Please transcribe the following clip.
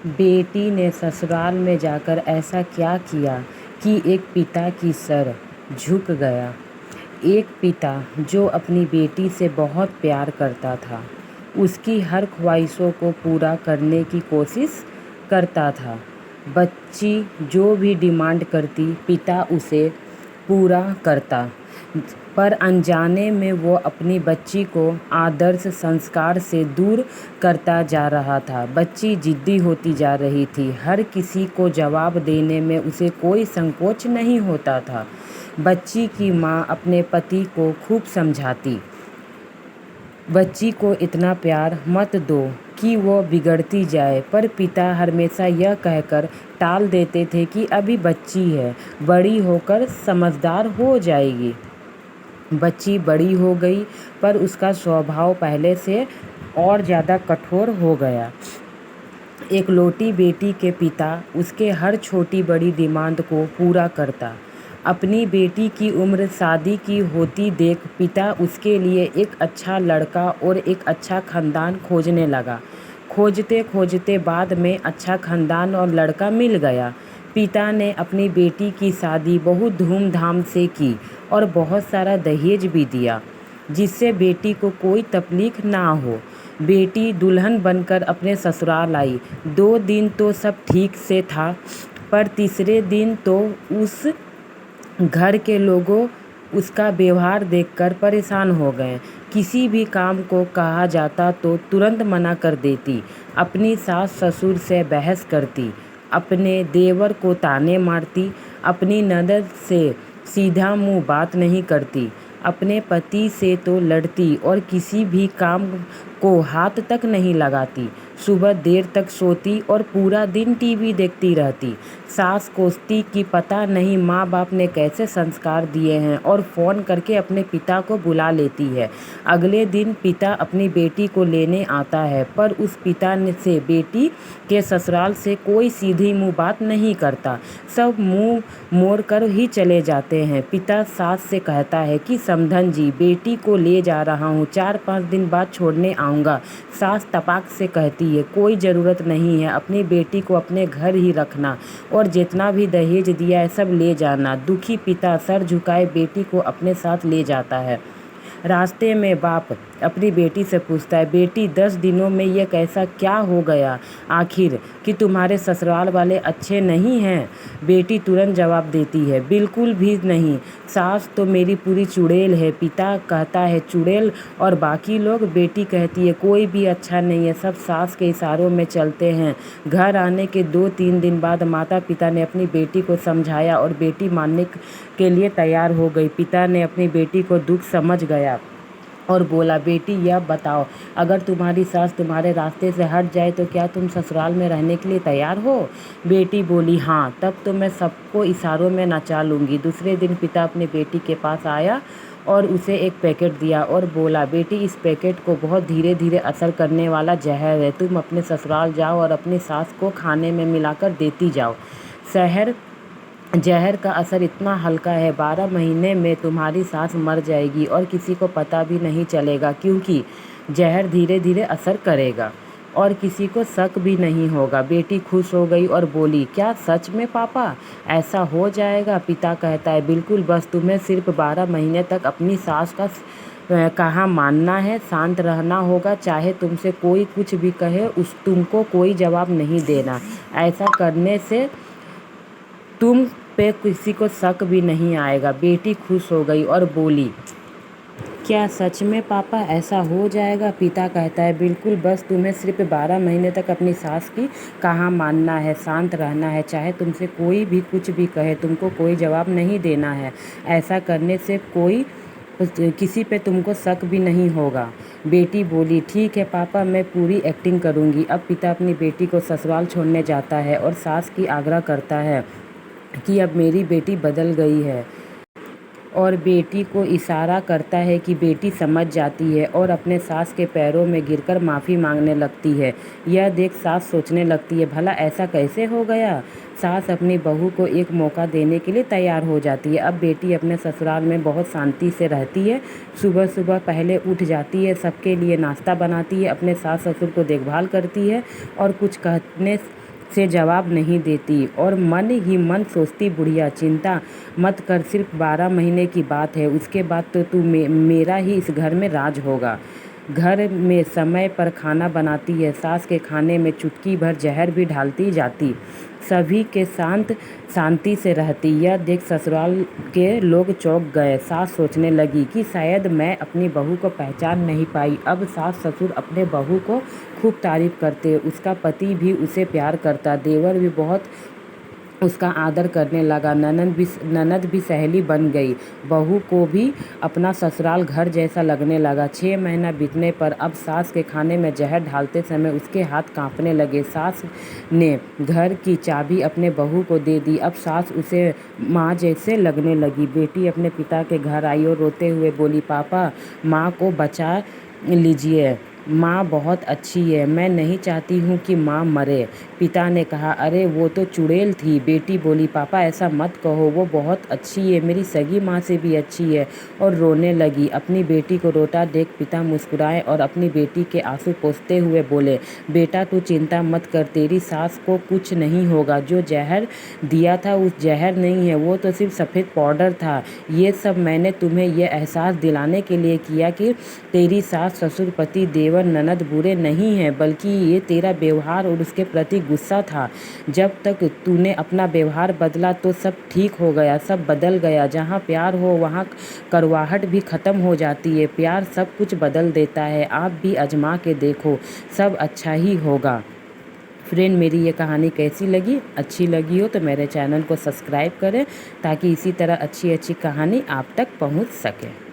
बेटी ने ससुराल में जाकर ऐसा क्या किया कि एक पिता की सर झुक गया। एक पिता जो अपनी बेटी से बहुत प्यार करता था, उसकी हर ख्वाहिशों को पूरा करने की कोशिश करता था। बच्ची जो भी डिमांड करती, पिता उसे पूरा करता, पर अनजाने में वो अपनी बच्ची को आदर्श संस्कार से दूर करता जा रहा था। बच्ची जिद्दी होती जा रही थी। हर किसी को जवाब देने में उसे कोई संकोच नहीं होता था। बच्ची की माँ अपने पति को खूब समझाती, बच्ची को इतना प्यार मत दो कि वो बिगड़ती जाए, पर पिता हमेशा यह कहकर टाल देते थे कि अभी बच्ची है, बड़ी होकर समझदार हो जाएगी। बच्ची बड़ी हो गई, पर उसका स्वभाव पहले से और ज़्यादा कठोर हो गया। एकलौती बेटी के पिता उसके हर छोटी बड़ी डिमांड को पूरा करता। अपनी बेटी की उम्र शादी की होती देख पिता उसके लिए एक अच्छा लड़का और एक अच्छा खानदान खोजने लगा। खोजते खोजते बाद में अच्छा खानदान और लड़का मिल गया। पिता ने अपनी बेटी की शादी बहुत धूमधाम से की और बहुत सारा दहेज भी दिया, जिससे बेटी को कोई तकलीफ ना हो। बेटी दुल्हन बनकर अपने ससुराल आई। 2 दिन तो सब ठीक से था, पर तीसरे दिन तो उस घर के लोगों उसका व्यवहार देखकर परेशान हो गए। किसी भी काम को कहा जाता तो तुरंत मना कर देती, अपनी सास ससुर से बहस करती, अपने देवर को ताने मारती, अपनी ननद से सीधा मुंह बात नहीं करती, अपने पति से तो लड़ती और किसी भी काम को हाथ तक नहीं लगाती। सुबह देर तक सोती और पूरा दिन टीवी देखती रहती। सास कोसती कि पता नहीं माँ बाप ने कैसे संस्कार दिए हैं, और फ़ोन करके अपने पिता को बुला लेती है। अगले दिन पिता अपनी बेटी को लेने आता है, पर उस पिता से बेटी के ससुराल से कोई सीधी मुंह बात नहीं करता। सब मुंह मोड़ कर ही चले जाते हैं। पिता सास से कहता है कि समधन जी, बेटी को ले जा रहा हूँ, 4-5 दिन बाद छोड़ने आऊँगा। सास तपाक से कहती है, कोई ज़रूरत नहीं है, अपनी बेटी को अपने घर ही रखना और जितना भी दहेज दिया है सब ले जाना। दुखी पिता सर झुकाए बेटी को अपने साथ ले जाता है। रास्ते में बाप अपनी बेटी से पूछता है, बेटी 10 दिनों में ये कैसा क्या हो गया आखिर कि तुम्हारे ससुराल वाले अच्छे नहीं हैं? बेटी तुरंत जवाब देती है, बिल्कुल भी नहीं, सास तो मेरी पूरी चुड़ैल है। पिता कहता है, चुड़ैल और बाकी लोग? बेटी कहती है, कोई भी अच्छा नहीं है, सब सास के इशारों में चलते हैं। घर आने के 2-3 दिन बाद माता पिता ने अपनी बेटी को समझाया और बेटी मानने के लिए तैयार हो गई। पिता ने अपनी बेटी को दुख समझ गया और बोला, बेटी यह बताओ, अगर तुम्हारी सास तुम्हारे रास्ते से हट जाए तो क्या तुम ससुराल में रहने के लिए तैयार हो? बेटी बोली, हाँ, तब तो मैं सबको इशारों में नचा लूँगी। दूसरे दिन पिता अपनी बेटी के पास आया और उसे एक पैकेट दिया और बोला, बेटी इस पैकेट को बहुत धीरे धीरे असर करने वाला जहर है, तुम अपने ससुराल जाओ और अपनी सास को खाने में मिलाकर देती जाओ। जहर का असर इतना हल्का है, 12 महीने में तुम्हारी सास मर जाएगी और किसी को पता भी नहीं चलेगा, क्योंकि जहर धीरे धीरे असर करेगा और किसी को शक भी नहीं होगा। बेटी खुश हो गई और बोली, क्या सच में पापा ऐसा हो जाएगा? पिता कहता है, बिल्कुल, बस तुम्हें सिर्फ 12 महीने तक अपनी सास का कहा मानना है, शांत रहना होगा, चाहे तुमसे कोई कुछ भी कहे तुमको कोई जवाब नहीं देना। ऐसा करने से तुम पे किसी को शक भी नहीं आएगा। बेटी खुश हो गई और बोली, क्या सच में पापा ऐसा हो जाएगा? पिता कहता है, बिल्कुल, बस तुम्हें सिर्फ 12 महीने तक अपनी सास की कहा मानना है, शांत रहना है, चाहे तुमसे कोई भी कुछ भी कहे तुमको कोई जवाब नहीं देना है। ऐसा करने से किसी पे तुमको शक भी नहीं होगा। बेटी बोली, ठीक है पापा, मैं पूरी एक्टिंग करूँगी। अब पिता अपनी बेटी को ससुराल छोड़ने जाता है और सास की आग्रह करता है कि अब मेरी बेटी बदल गई है, और बेटी को इशारा करता है कि बेटी समझ जाती है और अपने सास के पैरों में गिरकर माफ़ी मांगने लगती है। यह देख सास सोचने लगती है, भला ऐसा कैसे हो गया? सास अपनी बहू को एक मौका देने के लिए तैयार हो जाती है। अब बेटी अपने ससुराल में बहुत शांति से रहती है। सुबह सुबह पहले उठ जाती है, सबके लिए नाश्ता बनाती है, अपने सास ससुर को देखभाल करती है और कुछ कहने से जवाब नहीं देती और मन ही मन सोचती, बुढ़िया चिंता मत कर, सिर्फ 12 महीने की बात है, उसके बाद तो तू मेरा ही इस घर में राज होगा। घर में समय पर खाना बनाती है, सास के खाने में चुटकी भर जहर भी डालती जाती, सभी के शांति से रहती। यह देख ससुराल के लोग चौंक गए। सास सोचने लगी कि शायद मैं अपनी बहू को पहचान नहीं पाई। अब सास ससुर अपने बहू को खूब तारीफ करते, उसका पति भी उसे प्यार करता, देवर भी बहुत उसका आदर करने लगा, ननद भी सहेली बन गई, बहू को भी अपना ससुराल घर जैसा लगने लगा। 6 महीना बीतने पर अब सास के खाने में जहर डालते समय उसके हाथ कांपने लगे। सास ने घर की चाबी अपने बहू को दे दी। अब सास उसे माँ जैसे लगने लगी। बेटी अपने पिता के घर आई और रोते हुए बोली, पापा माँ को बचा लीजिए, माँ बहुत अच्छी है, मैं नहीं चाहती हूँ कि माँ मरे। पिता ने कहा, अरे वो तो चुड़ैल थी। बेटी बोली, पापा ऐसा मत कहो, वो बहुत अच्छी है, मेरी सगी माँ से भी अच्छी है, और रोने लगी। अपनी बेटी को रोता देख पिता मुस्कुराए और अपनी बेटी के आंसू पोंछते हुए बोले, बेटा तू चिंता मत कर, तेरी सास को कुछ नहीं होगा, जो जहर दिया था उस जहर नहीं है, वो तो सिर्फ सफ़ेद पाउडर था। ये सब मैंने तुम्हें यह एहसास दिलाने के लिए किया कि तेरी सास ससुर पति देवर ननद बुरे नहीं हैं, बल्कि ये तेरा व्यवहार और उसके प्रति गुस्सा था। जब तक तूने अपना व्यवहार बदला तो सब ठीक हो गया, सब बदल गया। जहाँ प्यार हो वहाँ कड़वाहट भी ख़त्म हो जाती है। प्यार सब कुछ बदल देता है। आप भी आजमा के देखो, सब अच्छा ही होगा। फ्रेंड, मेरी ये कहानी कैसी लगी? अच्छी लगी हो तो मेरे चैनल को सब्सक्राइब करें ताकि इसी तरह अच्छी अच्छी कहानी आप तक पहुंच सके।